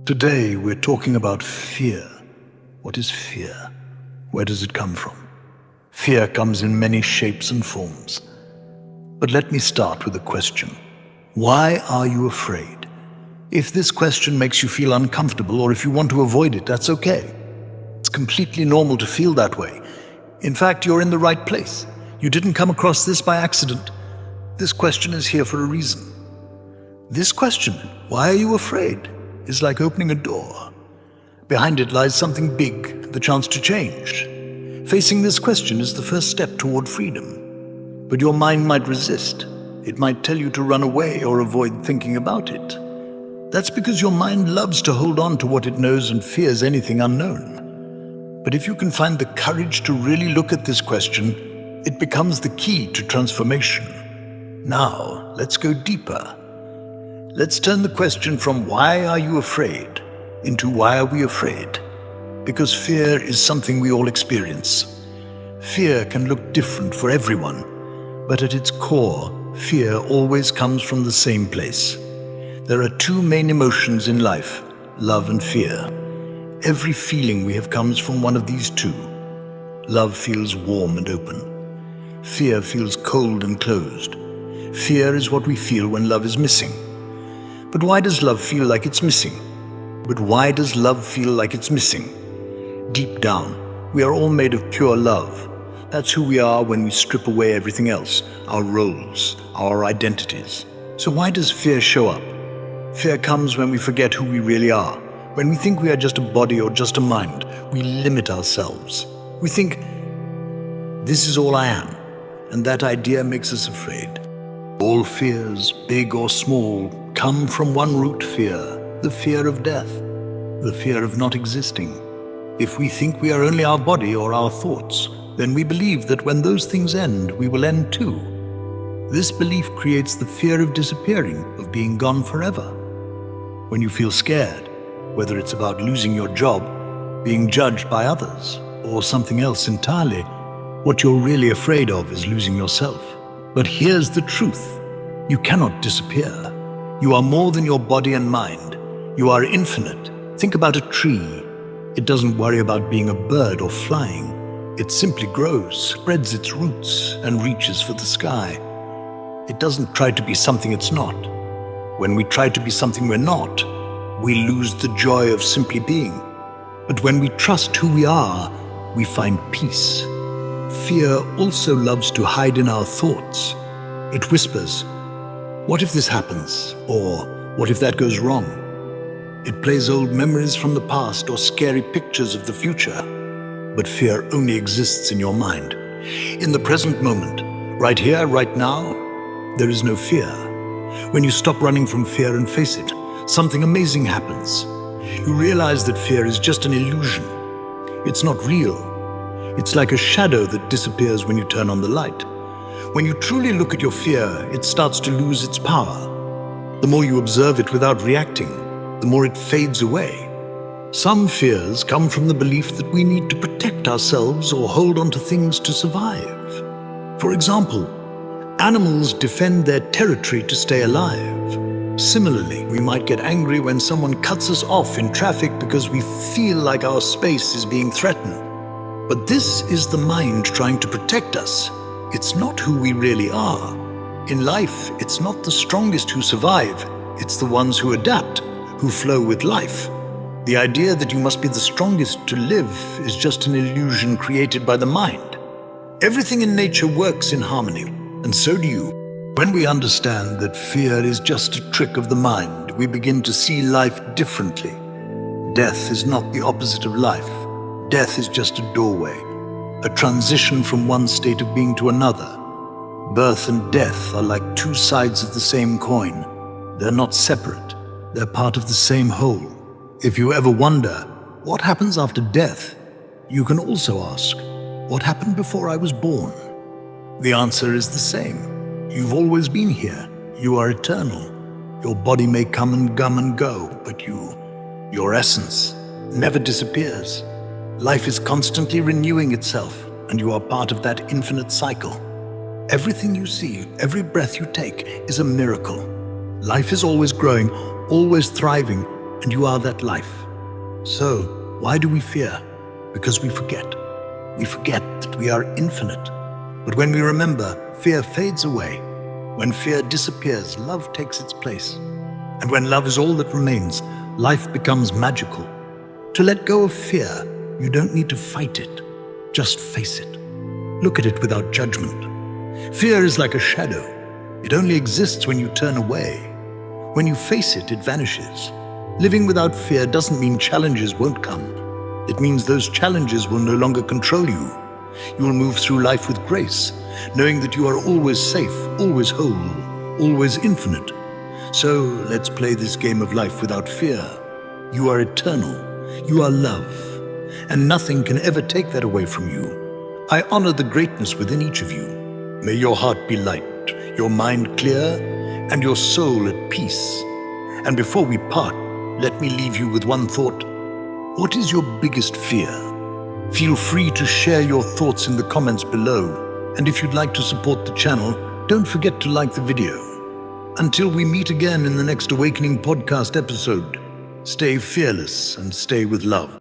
Today we're talking about fear. What is fear? Where does it come from? Fear comes in many shapes and forms. But let me start with a question. Why are you afraid? If this question makes you feel uncomfortable or if you want to avoid it, that's okay. It's completely normal to feel that way. In fact, you're in the right place. You didn't come across this by accident. This question is here for a reason. This question, why are you afraid, is like opening a door. Behind it lies something big, the chance to change. Facing this question is the first step toward freedom. But your mind might resist. It might tell you to run away or avoid thinking about it. That's because your mind loves to hold on to what it knows and fears anything unknown. But if you can find the courage to really look at this question, it becomes the key to transformation. Now, let's go deeper. Let's turn the question from why are you afraid into why are we afraid? Because fear is something we all experience. Fear can look different for everyone, but at its core, fear always comes from the same place. There are two main emotions in life, love and fear. Every feeling we have comes from one of these two. Love feels warm and open. Fear feels cold and closed. Fear is what we feel when love is missing. But why does love feel like it's missing? But why does love feel like it's missing? Deep down, we are all made of pure love. That's who we are when we strip away everything else, our roles, our identities. So why does fear show up? Fear comes when we forget who we really are. When we think we are just a body or just a mind, we limit ourselves. We think, this is all I am, and that idea makes us afraid. All fears, big or small, come from one root fear, the fear of death, the fear of not existing. If we think we are only our body or our thoughts, then we believe that when those things end, we will end too. This belief creates the fear of disappearing, of being gone forever. When you feel scared, whether it's about losing your job, being judged by others, or something else entirely, what you're really afraid of is losing yourself. But here's the truth. You cannot disappear. You are more than your body and mind. You are infinite. Think about a tree. It doesn't worry about being a bird or flying. It simply grows, spreads its roots, and reaches for the sky. It doesn't try to be something it's not. When we try to be something we're not, we lose the joy of simply being. But when we trust who we are, we find peace. Fear also loves to hide in our thoughts. It whispers, what if this happens? Or what if that goes wrong? It plays old memories from the past or scary pictures of the future. But fear only exists in your mind. In the present moment, right here, right now, there is no fear. When you stop running from fear and face it, something amazing happens. You realize that fear is just an illusion. It's not real. It's like a shadow that disappears when you turn on the light. When you truly look at your fear, it starts to lose its power. The more you observe it without reacting, the more it fades away. Some fears come from the belief that we need to protect ourselves or hold on to things to survive. For example, animals defend their territory to stay alive. Similarly, we might get angry when someone cuts us off in traffic because we feel like our space is being threatened. But this is the mind trying to protect us. It's not who we really are. In life, it's not the strongest who survive. It's the ones who adapt, who flow with life. The idea that you must be the strongest to live is just an illusion created by the mind. Everything in nature works in harmony, and so do you. When we understand that fear is just a trick of the mind, we begin to see life differently. Death is not the opposite of life. Death is just a doorway, a transition from one state of being to another. Birth and death are like two sides of the same coin. They're not separate. They're part of the same whole. If you ever wonder, what happens after death? You can also ask, what happened before I was born? The answer is the same. You've always been here. You are eternal. Your body may come and go, but your essence, never disappears. Life is constantly renewing itself, and you are part of that infinite cycle. Everything you see, every breath you take is a miracle. Life is always growing, always thriving, and you are that life. So, why do we fear? Because we forget. We forget that we are infinite. But when we remember, fear fades away. When fear disappears, love takes its place. And when love is all that remains, life becomes magical. To let go of fear, you don't need to fight it. Just face it. Look at it without judgment. Fear is like a shadow. It only exists when you turn away. When you face it, it vanishes. Living without fear doesn't mean challenges won't come. It means those challenges will no longer control you. You will move through life with grace, knowing that you are always safe, always whole, always infinite. So let's play this game of life without fear. You are eternal. You are love. And nothing can ever take that away from you. I honor the greatness within each of you. May your heart be light, your mind clear, and your soul at peace. And before we part, let me leave you with one thought. What is your biggest fear? Feel free to share your thoughts in the comments below. And if you'd like to support the channel, don't forget to like the video. Until we meet again in the next Awakening podcast episode, stay fearless and stay with love.